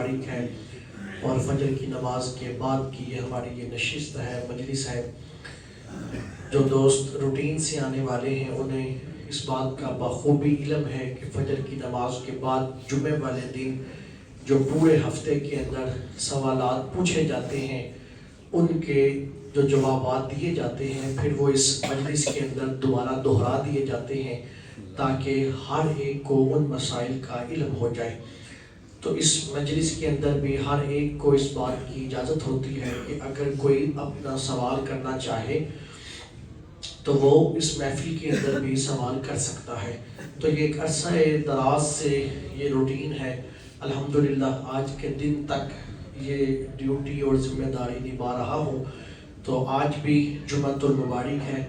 مبارک ہے اور فجر کی نماز کے بعد کی یہ ہماری یہ نشست ہے، مجلس ہے۔ جو دوست روٹین سے آنے والے ہیں انہیں اس بات کا بخوبی علم ہے کہ فجر کی نماز کے بعد جمعے والے دن جو پورے ہفتے کے اندر سوالات پوچھے جاتے ہیں ان کے جو جوابات دیے جاتے ہیں پھر وہ اس مجلس کے اندر دوبارہ دہرا دیے جاتے ہیں تاکہ ہر ایک کو ان مسائل کا علم ہو جائے۔ تو اس مجلس کے اندر بھی ہر ایک کو اس بات کی اجازت ہوتی ہے کہ اگر کوئی اپنا سوال کرنا چاہے تو وہ اس محفل کے اندر بھی سوال کر سکتا ہے۔ تو یہ ایک عرصہ دراز سے یہ روٹین ہے، الحمدللہ آج کے دن تک یہ ڈیوٹی اور ذمہ داری نبھا رہا ہوں۔ تو آج بھی جمعۃ المبارک ہے،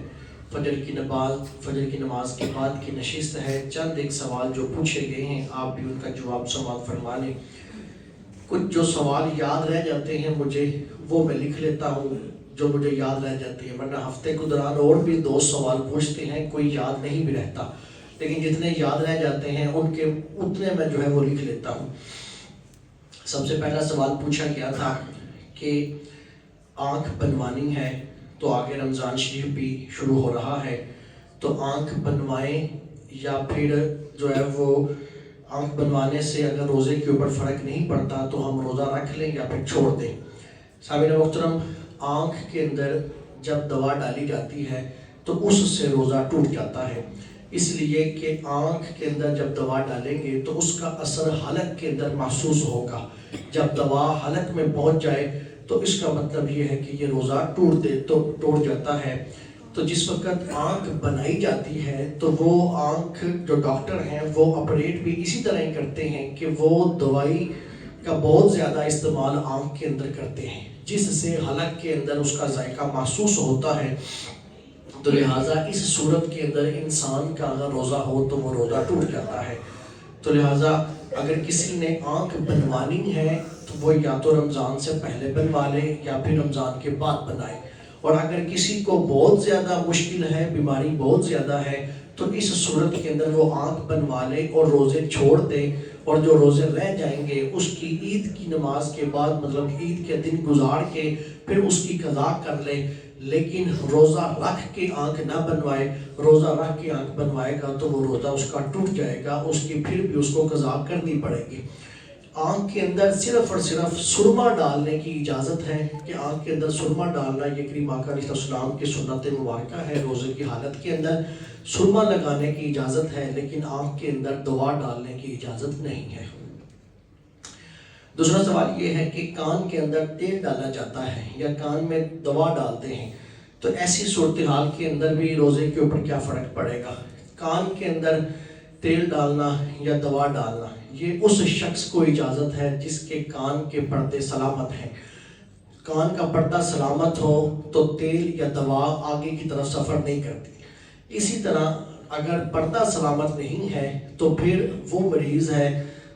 فجر کی نماز کے بعد کی نشست ہے۔ چند ایک سوال جو پوچھے گئے ہیں آپ بھی ان کا جواب سماعت فرما لیں۔ کچھ جو سوال یاد رہ جاتے ہیں مجھے وہ میں لکھ لیتا ہوں جو مجھے یاد رہ جاتے ہیں، ورنہ ہفتے کے دوران اور بھی 2 سوال پوچھتے ہیں کوئی یاد نہیں بھی رہتا، لیکن جتنے یاد رہ جاتے ہیں ان کے اتنے میں جو ہے وہ لکھ لیتا ہوں۔ سب سے پہلا سوال پوچھا گیا تھا کہ آنکھ بنوانی ہے تو آگے رمضان شریف بھی شروع ہو رہا ہے، تو آنکھ بنوائیں یا پھر جو ہے وہ آنکھ بنوانے سے اگر روزے کے اوپر فرق نہیں پڑتا تو ہم روزہ رکھ لیں یا پھر چھوڑ دیں۔ سامعین محترم، آنکھ کے اندر جب دوا ڈالی جاتی ہے تو اس سے روزہ ٹوٹ جاتا ہے، اس لیے کہ آنکھ کے اندر جب دوا ڈالیں گے تو اس کا اثر حلق کے اندر محسوس ہوگا۔ جب دوا حلق میں پہنچ جائے تو اس کا مطلب یہ ہے کہ یہ روزہ ٹوٹ جاتا ہے۔ تو جس وقت آنکھ بنائی جاتی ہے تو وہ آنکھ جو ڈاکٹر ہیں وہ آپریٹ بھی اسی طرح ہی کرتے ہیں کہ وہ دوائی کا بہت زیادہ استعمال آنکھ کے اندر کرتے ہیں جس سے حلق کے اندر اس کا ذائقہ محسوس ہوتا ہے۔ تو لہٰذا اس صورت کے اندر انسان کا اگر روزہ ہو تو وہ روزہ ٹوٹ جاتا ہے۔ تو لہٰذا اگر کسی نے آنکھ بنوانی ہے تو وہ یا تو رمضان سے پہلے بنوا لے یا پھر رمضان کے بعد بنائے، اور اگر کسی کو بہت زیادہ مشکل ہے، بیماری بہت زیادہ ہے، تو اس صورت کے اندر وہ آنکھ بنوا لے اور روزے چھوڑ دے، اور جو روزے رہ جائیں گے اس کی عید کی نماز کے بعد مطلب عید کے دن گزار کے پھر اس کی قضا کر لے، لیکن روزہ رکھ کے آنکھ نہ بنوائے۔ روزہ رکھ کے آنکھ بنوائے گا تو وہ روزہ اس کا ٹوٹ جائے گا، اس کی پھر بھی اس کو قضا کرنی پڑے گی۔ آنکھ کے اندر صرف اور صرف سرما ڈالنے کی اجازت ہے کہ آنکھ کے اندر سرما ڈالنا یہ کریم آقا علیہ السلام کی سنت مبارکہ ہے۔ روزے کی حالت کے اندر سرما لگانے کی اجازت ہے لیکن آنکھ کے اندر دوا ڈالنے کی اجازت نہیں ہے۔ دوسرا سوال یہ ہے کہ کان کے اندر تیل ڈالا جاتا ہے یا کان میں دوا ڈالتے ہیں، تو ایسی صورتحال کے اندر بھی روزے کے اوپر کیا فرق پڑے گا؟ کان کے اندر تیل ڈالنا یا دوا ڈالنا یہ اس شخص کو اجازت ہے جس کے کان کے پردے سلامت ہیں۔ کان کا پردہ سلامت ہو تو تیل یا دوا آگے کی طرف سفر نہیں کرتی۔ اسی طرح اگر پردہ سلامت نہیں ہے تو پھر وہ مریض ہے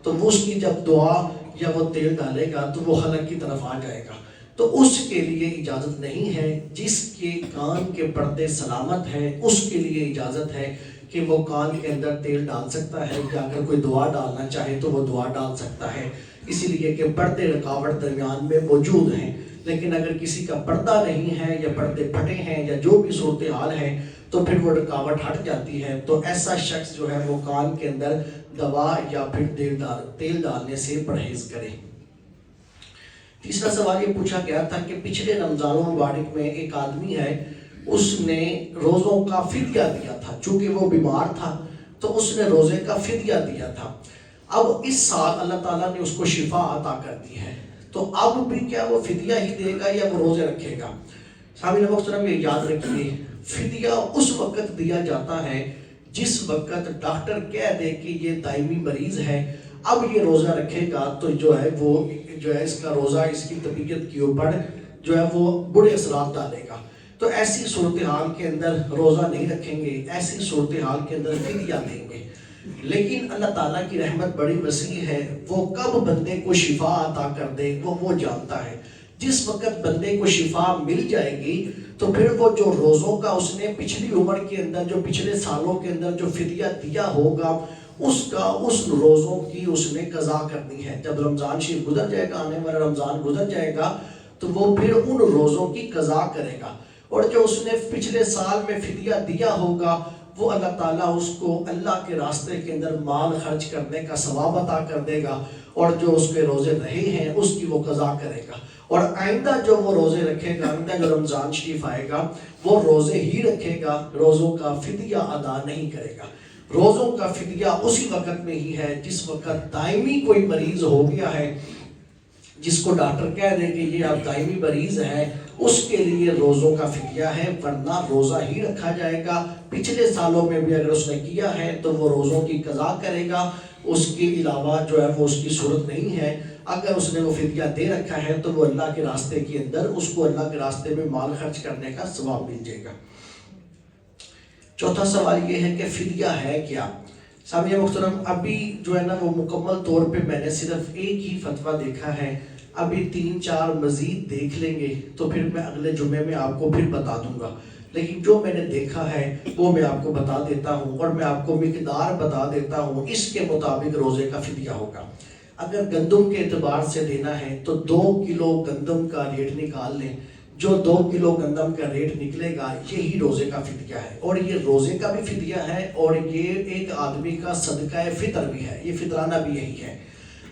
تو وہ اس کی جب دعا یا وہ تیل ڈالے گا تو وہ حلق کی طرف آ جائے گا، تو اس کے لیے اجازت نہیں ہے۔ جس کے کان کے پردے سلامت ہے اس کے لیے اجازت ہے کہ وہ کان کے اندر تیل ڈال سکتا ہے، یا اگر کوئی دعا ڈالنا چاہے تو وہ دعا ڈال سکتا ہے، اسی لیے کہ پردے رکاوٹ درمیان میں موجود ہیں۔ لیکن اگر کسی کا پردہ نہیں ہے یا پردے پھٹے ہیں یا جو بھی صورتحال ہے تو پھر وہ رکاوٹ ہٹ جاتی ہے، تو ایسا شخص جو ہے وہ کان کے اندر دوا یا پھر تیل ڈالنے سے پرہیز کرے۔ تیسرا سوال یہ پوچھا گیا تھا کہ پچھلے رمضان المبارک میں ایک آدمی ہے، اس نے روزوں کا فدیہ دیا تھا، چونکہ وہ بیمار تھا تو اس نے روزے کا فدیہ دیا تھا۔ اب اس سال اللہ تعالیٰ نے اس کو شفا عطا کر دی ہے، تو اب بھی کیا وہ فدیہ ہی دے گا یا وہ روزے رکھے گا؟ سامعین محترم یہ یاد رکھیے، فدیہ اس وقت دیا جاتا ہے جس وقت ڈاکٹر کہہ دے کہ یہ دائمی مریض ہے، اب یہ روزہ رکھے گا تو جو ہے وہ اس کا روزہ اس کی طبیعت کے اوپر جو ہے وہ برے اثرات ڈالے گا، تو ایسی صورتحال کے اندر روزہ نہیں رکھیں گے، ایسی صورتحال کے اندر فدیہ دیں گے۔ لیکن اللہ تعالیٰ کی رحمت بڑی وسیع ہے، وہ کب بندے کو شفا عطا کر دے وہ جانتا ہے۔ جس وقت بندے کو شفا مل جائے گی تو پھر وہ جو روزوں کا اس نے پچھلی عمر کے اندر جو پچھلے سالوں کے اندر جو فدیہ دیا ہوگا اس روزوں کی اس نے قضا کرنی ہے. جب رمضان شریف گزر جائے گا، آنے والا رمضان گزر جائے گا، تو وہ پھر ان روزوں کی قضا کرے گا. اور جو اس نے پچھلے سال میں فدیہ دیا ہوگا وہ اللہ تعالیٰ اس کو اللہ کے راستے کے اندر مال خرچ کرنے کا ثواب عطا کر دے گا، اور جو اس کے روزے رہے ہیں اس کی وہ قضا کرے گا. اور آئندہ جو وہ روزے رکھے گا، آئندہ جو رمضان شریف آئے گا وہ روزے ہی رکھے گا، روزوں کا فدیہ ادا نہیں کرے گا. روزوں کا فدیہ اسی وقت میں ہی ہے جس وقت دائمی کوئی مریض ہو گیا ہے، جس کو ڈاکٹر کہہ دے کہ یہ آپ دائمی مریض ہے، اس کے لیے روزوں کا فدیہ ہے، ورنہ روزہ ہی رکھا جائے گا. پچھلے سالوں میں بھی اگر اس نے کیا ہے تو وہ روزوں کی قضا کرے گا، اس کے علاوہ جو ہے وہ اس کی صورت نہیں ہے. اگر اس نے وہ فدیہ دے رکھا ہے تو وہ اللہ کے راستے کے اندر اس کو اللہ کے راستے میں مال خرچ کرنے کا ثواب مل جائے گا. چوتھا سوال یہ ہے کہ فدیہ ہے کیا؟ سامعین محترم، ابھی جو ہے نا وہ مکمل طور پہ میں نے صرف ایک ہی فتویٰ دیکھا ہے، ابھی 3-4 مزید دیکھ لیں گے تو پھر میں اگلے جمعے میں آپ کو پھر بتا دوں گا. لیکن جو میں نے دیکھا ہے وہ میں آپ کو بتا دیتا ہوں، اور میں آپ کو مقدار بتا دیتا ہوں. اس کے مطابق روزے کا فدیہ ہوگا. اگر گندم کے اعتبار سے دینا ہے تو 2 کلو گندم کا ریٹ نکال لیں. جو 2 کلو گندم کا ریٹ نکلے گا یہی روزے کا فدیہ ہے، اور یہ روزے کا بھی فدیہ ہے، اور یہ ایک آدمی کا صدقہ فطر بھی ہے، یہ فطرانہ بھی یہی ہے.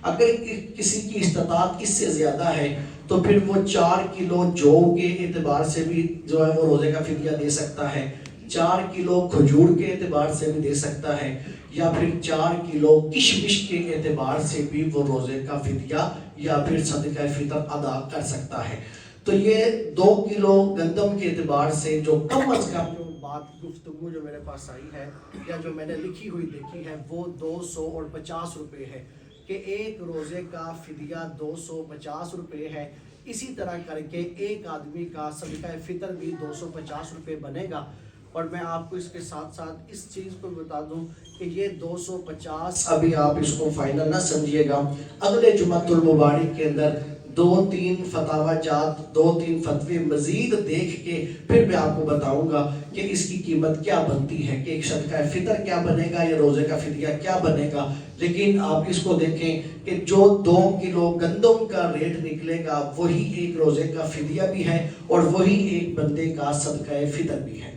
اگر کسی کی استطاعت اس سے زیادہ ہے تو پھر وہ 4 کلو جو کے اعتبار سے بھی جو ہے وہ روزے کا فدیہ دے سکتا ہے، 4 کلو کھجور کے اعتبار سے بھی دے سکتا ہے، یا پھر 4 کلو کشمش کے اعتبار سے بھی وہ روزے کا فدیہ یا پھر صدقہ فطر ادا کر سکتا ہے. تو یہ 2 کلو گندم کے اعتبار سے جو کم از کم جو بات گفتگو جو میرے پاس آئی ہے یا جو میں نے لکھی ہوئی دیکھی ہے وہ 250 روپے ہے، کہ ایک روزے کا فدیہ 250 روپے ہے. اسی طرح کر کے ایک آدمی کا صدقہ فطر بھی 250 روپے بنے گا. اور میں آپ کو اس کے ساتھ ساتھ اس چیز کو بتا دوں کہ یہ 250 ابھی آپ اس کو فائنل نہ سمجھیے گا. اگلے جمعۃ المبارک کے اندر 2-3 فتاوی جات 2-3 فتوے مزید دیکھ کے پھر میں آپ کو بتاؤں گا کہ اس کی قیمت کیا بنتی ہے، کہ ایک صدقہ فطر کیا بنے گا یا روزے کا فدیہ کیا بنے گا. لیکن آپ اس کو دیکھیں کہ جو 2 کلو گندم کا ریٹ نکلے گا وہی ایک روزے کا فدیہ بھی ہے، اور وہی ایک بندے کا صدقہ فطر بھی ہے.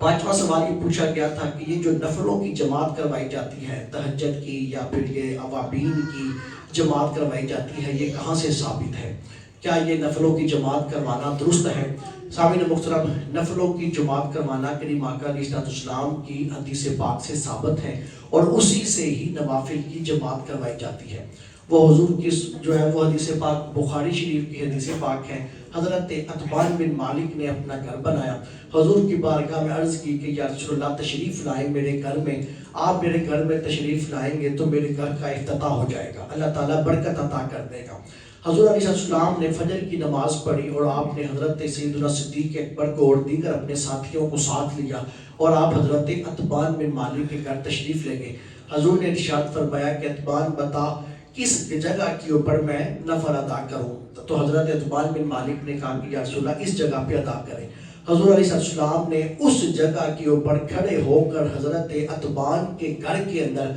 5واں سوال یہ پوچھا گیا تھا کہ یہ جو نفلوں کی جماعت کروائی جاتی ہے، تہجد کی یا پھر یہ اوابین کی جماعت کروائی جاتی ہے، یہ کہاں سے ثابت ہے؟ کیا یہ نفلوں کی جماعت کروانا درست ہے؟ سامعین محترم، نفلوں کی جماعت کروانا کریم آقا علیہ السلام کی حدیث پاک سے ثابت ہے، اور اسی سے ہی نوافل کی جماعت کروائی جاتی ہے. وہ حضور کی جو ہے وہ حدیث پاک بخاری شریف کی حدیث پاک ہے. حضرت عتبان بن مالک نے اپنا گھر بنایا، حضور کی بارگاہ میں عرض کی کہ یا رسول اللہ تشریف لائیں میرے گھر میں، آپ میرے گھر میں تشریف لائیں گے تو میرے گھر کا افتتاح ہو جائے گا، اللہ تعالیٰ برکت عطا کر دے گا. حضور علیہ السلام نے فجر کی نماز پڑھی اور آپ نے حضرت سیدنا صدیق اکبر کو اور دیگر اپنے ساتھیوں کو ساتھ لیا، اور آپ حضرت عتبان بن مالک کے گھر تشریف لے گئے. حضور نے ارشاد فرمایا کہ عتبان بتا کس جگہ کے اوپر میں نفل ادا کروں؟ تو حضرت عتبان بن مالک نے کہا کہ یا رسول اللہ اس جگہ پہ ادا کریں. حضور علیہ السلام نے اس جگہ کے اوپر کھڑے ہو کر حضرت عتبان کے گھر کے اندر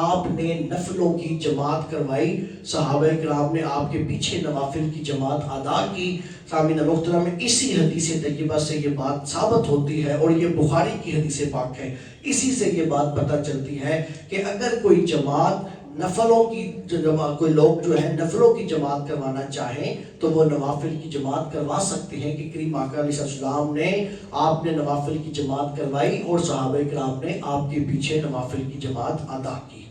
آپ نے نفلوں کی جماعت کروائی. صحابہ کرام نے آپ کے پیچھے نوافل کی جماعت ادا کی. سامعین محترم، اسی حدیث طیبہ سے یہ بات ثابت ہوتی ہے، اور یہ بخاری کی حدیث پاک ہے. اسی سے یہ بات پتہ چلتی ہے کہ اگر کوئی جماعت نفلوں کی کوئی لوگ جو ہے نفلوں کی جماعت کروانا چاہیں تو وہ نوافل کی جماعت کروا سکتے ہیں، کہ کریم آقا علیہ السلام نے آپ نے نوافل کی جماعت کروائی اور صحابہ کرام نے آپ کے پیچھے نوافل کی جماعت ادا کی.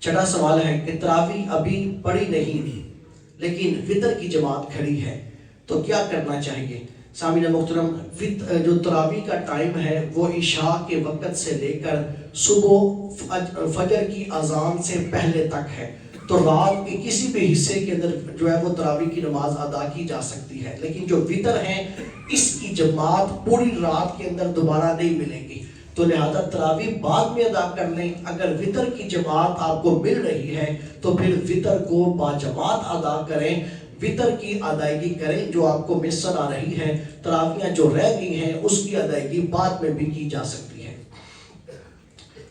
6واں سوال ہے کہ تراویح ابھی پڑھی نہیں لیکن وتر کی جماعت کھڑی ہے تو کیا کرنا چاہیے؟ سامعین محترم، جو تراویح کا ٹائم ہے وہ عشاء کے وقت سے لے کر صبح فجر کی اذان سے پہلے تک ہے. تو رات کے کسی بھی حصے کے اندر جو ہے وہ تراویح کی نماز ادا کی جا سکتی ہے، لیکن جو وتر ہے اس کی جماعت پوری رات کے اندر دوبارہ نہیں ملے گی. تو لہذا تراویح بعد میں ادا کر لیں. اگر وتر کی جماعت آپ کو مل رہی ہے تو پھر وتر کو باجماعت ادا کریں، وتر کی ادائیگی کریں جو آپ کو میسر آ رہی ہے. تراویحیں جو رہ گئی ہیں اس کی ادائیگی بعد میں بھی کی جا سکتی ہے.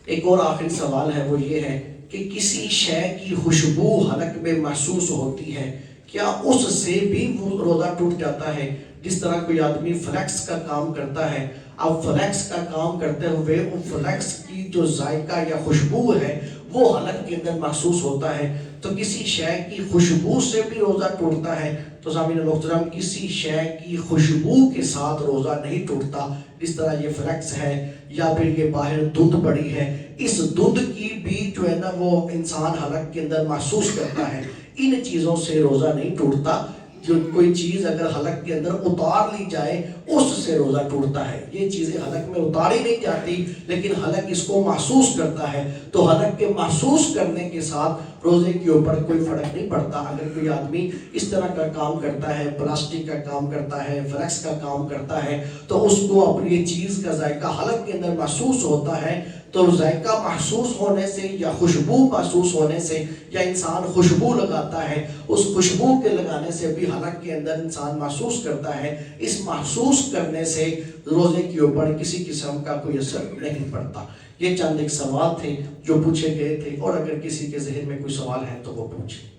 ایک اور آخری سوال ہے، وہ یہ ہے کہ کسی شے کی خوشبو حلق میں محسوس ہوتی ہے، کیا اس سے بھی وہ روزہ ٹوٹ جاتا ہے؟ جس طرح کوئی آدمی فلیکس کا کام کرتا ہے، اب فلیکس کا کام کرتے ہوئے وہ فلیکس کی جو ذائقہ یا خوشبو ہے وہ حلق کے اندر محسوس ہوتا ہے، تو کسی شے کی خوشبو سے بھی روزہ ٹوٹتا ہے۔ تو سامعین محترم، کسی شے کی خوشبو کے ساتھ روزہ نہیں ٹوٹتا۔ جس طرح یہ فلیکس ہے یا پھر یہ باہر دھند پڑی ہے، اس دھند کی بھی جو ہے نا وہ انسان حلق کے اندر محسوس کرتا ہے، ان چیزوں سے روزہ نہیں ٹوٹتا۔ جو کوئی چیز اگر حلق کے اندر اتار لی جائے اس سے روزہ ٹوٹتا ہے۔ یہ چیزیں حلق میں اتاری نہیں جاتی لیکن حلق اس کو محسوس کرتا ہے، تو حلق کے محسوس کرنے کے ساتھ روزے کے اوپر کوئی فرق نہیں پڑتا۔ اگر کوئی آدمی اس طرح کا کام کرتا ہے، پلاسٹک کا کام کرتا ہے، فلیکس کا کام کرتا ہے، تو اس کو اپنی چیز کا ذائقہ حلق کے اندر محسوس ہوتا ہے، تو ذائقہ محسوس ہونے سے یا خوشبو محسوس ہونے سے، یا انسان خوشبو لگاتا ہے، اس خوشبو کے لگانے سے بھی حلق کے اندر انسان محسوس کرتا ہے، اس محسوس کرنے سے روزے کے اوپر کسی قسم کا کوئی اثر نہیں پڑتا۔ یہ چند ایک سوال تھے جو پوچھے گئے تھے، اور اگر کسی کے ذہن میں کوئی سوال ہے تو وہ پوچھیں۔